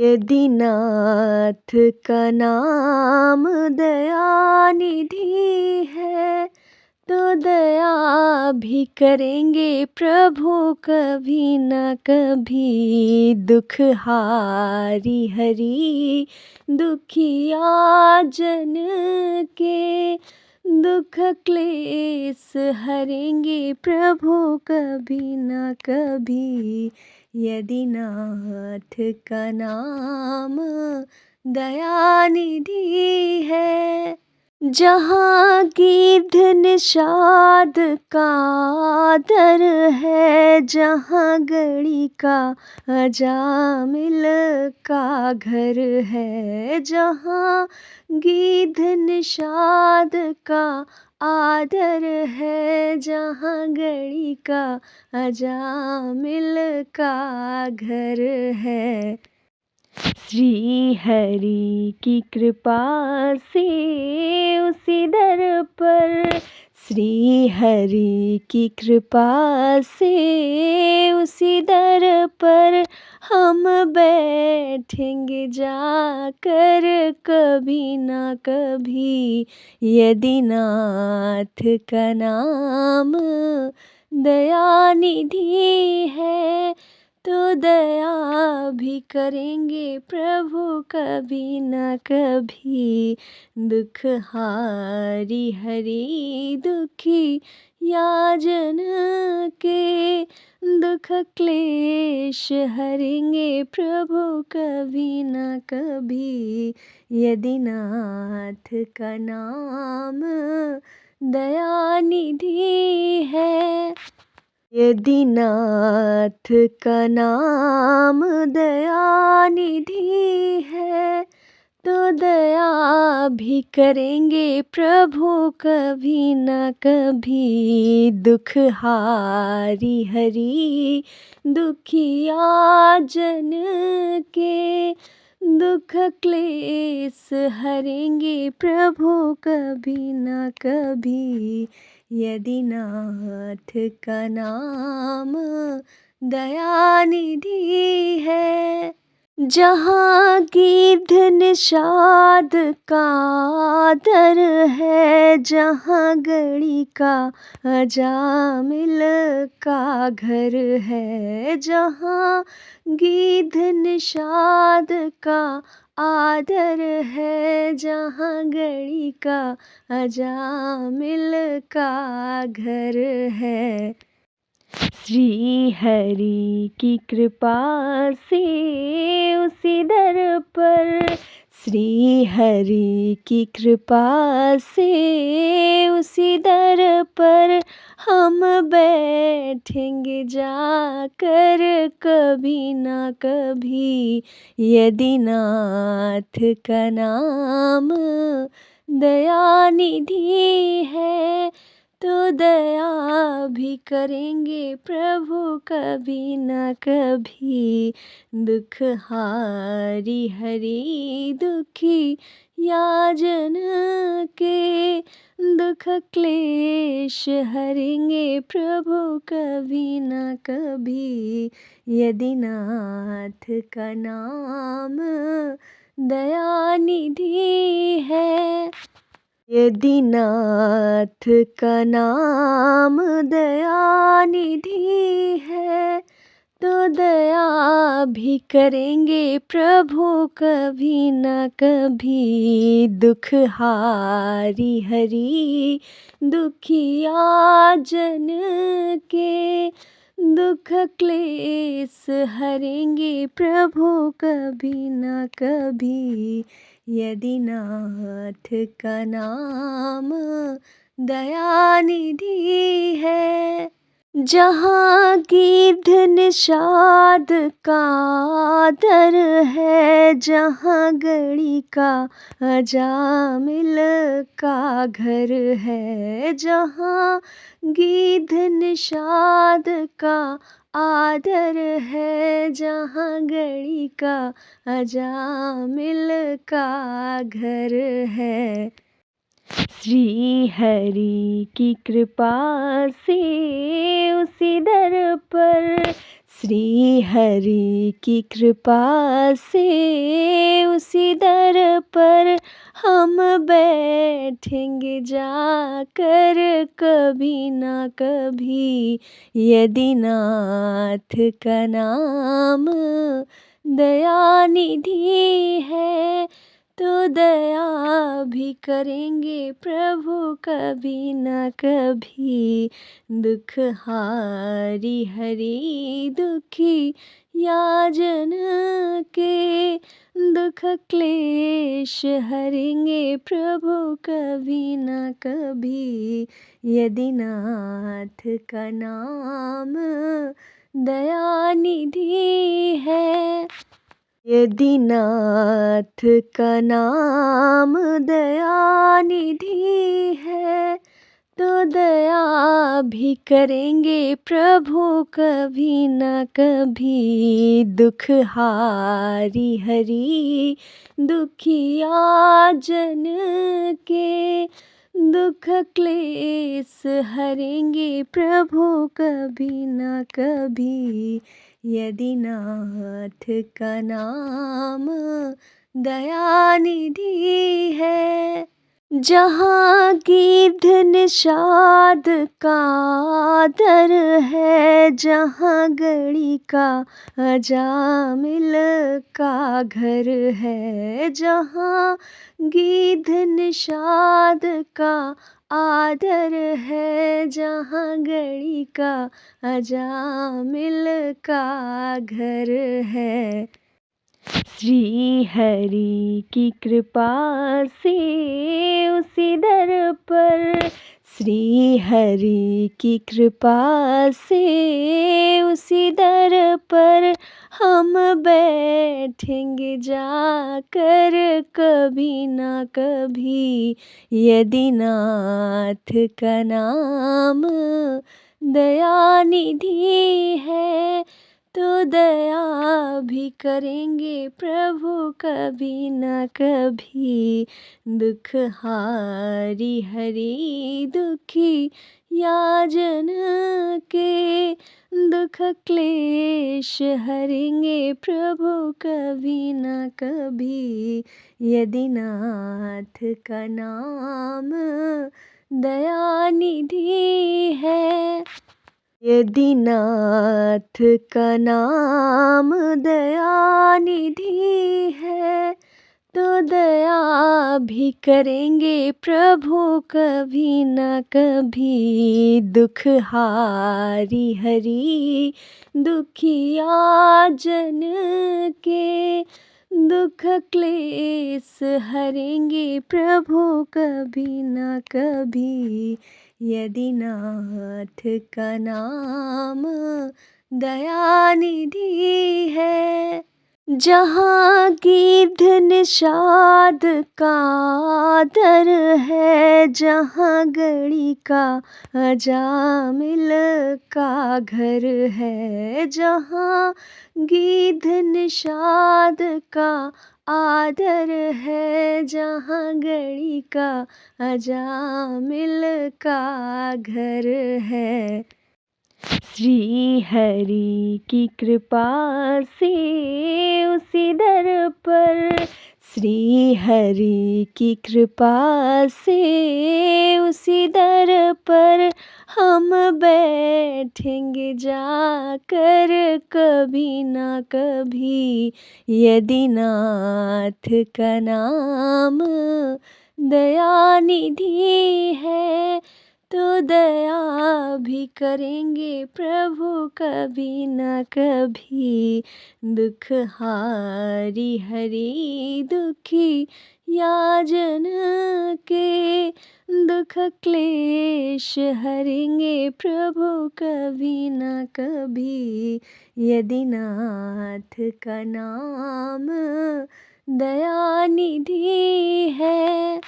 यदि नाथ का नाम दयानिधि है तो दया भी करेंगे प्रभु कभी न कभी। दुख हारी हरी दुखिया जन के दुख क्लेश हरेंगे प्रभु कभी न कभी। यदि नाथ का नाम दयानिधि है। जहाँ गिद्ध निषाद का आदर है, जहाँ गड़ी का अजामिल का घर है, जहाँ गिद्ध निषाद का आदर है, जहाँ गड़ी का अजामिल का घर है। श्री हरि की कृपा से उसी दर पर, श्री हरि की कृपा से उसी दर पर हम बैठेंगे जाकर कभी ना कभी। यदि नाथ का नाम दयानिधि है तो दया भी करेंगे प्रभु कभी न कभी। दुख हारी हरी दुखी या जन के दुख क्लेश हरेंगे प्रभु कभी न कभी। यदि नाथ का नाम दयानिधि है। यदि नाथ का नाम दयानिधि है तो दया भी करेंगे प्रभु कभी न कभी। दुख हारी हरी दुखिया जन के दुख क्लेश हरेंगे प्रभु कभी न कभी। यदि नाथ का नाम दयानिधि है। जहाँ गिद्ध निषाद का आदर है, जहाँ गड़ी का अजामिल का घर है, जहाँ गिद्ध निषाद का आदर है, जहाँ गड़ी का अजामिल का घर है। श्री हरि की कृपा से उसी दर पर, श्री हरि की कृपा से उसी दर पर हम बैठेंगे जाकर कभी ना कभी। यदि नाथ का नाम दयानिधि है तो दया भी करेंगे प्रभु कभी न कभी। दुख हारी हरी दुखी या जन के दुख क्लेश हरेंगे प्रभु कभी न कभी। यदि नाथ का नाम दयानिधि है। यदि नाथ का नाम दयानिधि है तो दया भी करेंगे प्रभु कभी न कभी। दुख हारी हरी दुखिया जन के दुख क्लेश हरेंगे प्रभु कभी न कभी। यदि नाथ का नाम दयानिधि है। जहाँ गिद्ध निषाद का आदर है, जहाँ गड़ी का अजामिल का घर है, जहाँ गिद्ध निषाद का आदर है, जहाँ गड़ी का अजामिल का घर है। श्री हरि की कृपा से उसी दर पर, श्री हरि की कृपा से उसी दर पर हम बैठेंगे जाकर कभी ना कभी। यदि नाथ का नाम दया निधि है तो दया भी करेंगे प्रभु कभी ना कभी। दुख हारी हरि दुखी या जन के दुख क्लेश हरेंगे प्रभु कभी ना कभी। यदि नाथ का नाम दया निधि है। यदि नाथ का नाम दया निधि है तो दया भी करेंगे प्रभु कभी ना कभी। दुख हारी हरि दुखिया जन के दुख क्लेश हरेंगे प्रभु कभी ना कभी। यदि नाथ का नाम दया निधि है। जहाँ गिद्ध निषाद का दर है, जहाँ गड़ी का अजामिल का घर है, जहाँ गिद्ध निषाद का आदर है, जहाँ गड़ी का अजामिल का घर है। श्री हरि की कृपा से उसी दर पर, श्री हरि की कृपा से उसी दर पर हम बैठेंगे जाकर कभी ना कभी। यदि नाथ का नाम दया निधि है तो दया भी करेंगे प्रभु कभी ना कभी। दुख हारी हरि दुखी या जन के दुख क्लेश हरेंगे प्रभु कभी ना कभी। यदि नाथ का नाम दया निधि है। यदि नाथ का नाम दया निधि है तो दया भी करेंगे प्रभु कभी ना कभी। दुख हारी हरि दुखिया जन के दुख क्लेश हरेंगे प्रभु कभी ना कभी। यदि नाथ का नाम दया निधि है। जहाँ गिद्ध निषाद का दर है, जहाँ गड़ी का अजामिल का घर है, जहाँ गिद्ध निषाद का आदर है, जहाँ गड़ी का अजामिल का घर है। श्री हरि की कृपा से उसी दर पर, श्री हरि की कृपा से उसी दर पर हम बैठेंगे जाकर कभी ना कभी। यदि नाथ का नाम दया निधि है तो दया भी करेंगे प्रभु कभी ना कभी। दुख हारी हरि दुखी या जन के दुख क्लेश हरेंगे प्रभु कभी ना कभी। यदि नाथ का नाम दया निधि है।